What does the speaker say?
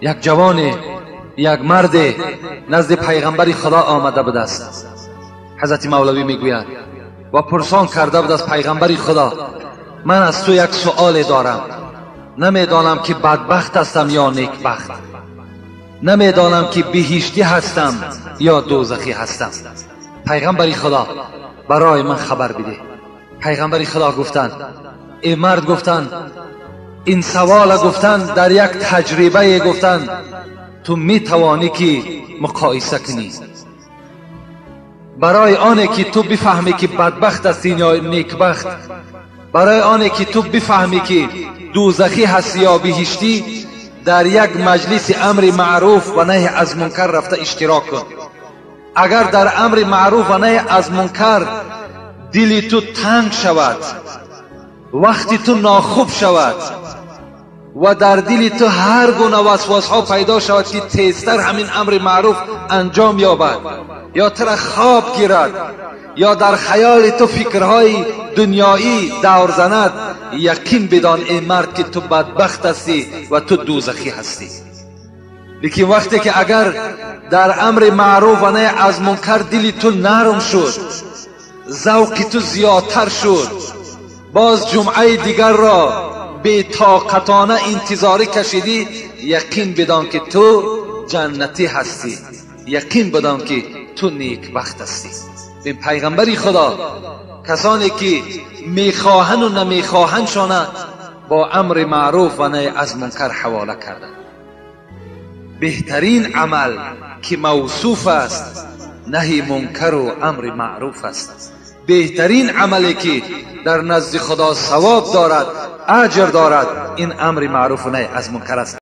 یک جوان، یک مرد نزد پیغمبر خدا آمده بود است. حضرت مولوی میگوید و پرسان کرده بود از پیغمبر خدا: من از تو یک سؤال دارم، نمیدانم که بدبخت هستم یا نیکبخت، نمیدانم که بهشتی هستم یا دوزخی هستم. پیغمبر خدا برای من خبر بده. پیغمبر خدا گفتند، ای مرد، گفتند این سوال گفتند در یک تجربه گفتند تو میتوانی که مقایسه کنی. برای آنه که تو بفهمی که بدبخت هستی یا نیکبخت، برای آنه که تو بفهمی که دوزخی هستی یا بهشتی، در یک مجلس امر معروف و نهی از منکر رفته اشتراک کن. اگر در امر معروف و نهی از منکر دلی تو تنگ شود، وقتی تو ناخوب شود و در دل تو هر گونه وسوسه پیدا شود که تیزتر همین امر معروف انجام یابد یا تو را خواب گیرد یا در خیال تو فکرهای دنیایی دور زند، یقین بدان ای مرد که تو بدبخت هستی و تو دوزخی هستی. لیکن وقتی که اگر در امر معروف و نهی از منکر دل تو نرم شد، ذوق تو زیادتر شد، باز جمعه دیگر را بی طاقتانه انتظاری کشیدی، یقین بدان که تو جنتی هستی، یقین بدان که تو نیکبخت هستی. این پیغمبر خدا کسانی که میخواهند و نمیخواهند شانه با امر معروف و نهی از منکر حواله کردند. بهترین عمل که موصوف است نهی منکر و امر معروف است. بهترین عملی که در نزد خدا ثواب دارد، اجر دارد، این امر معروف و نهی از منکر است.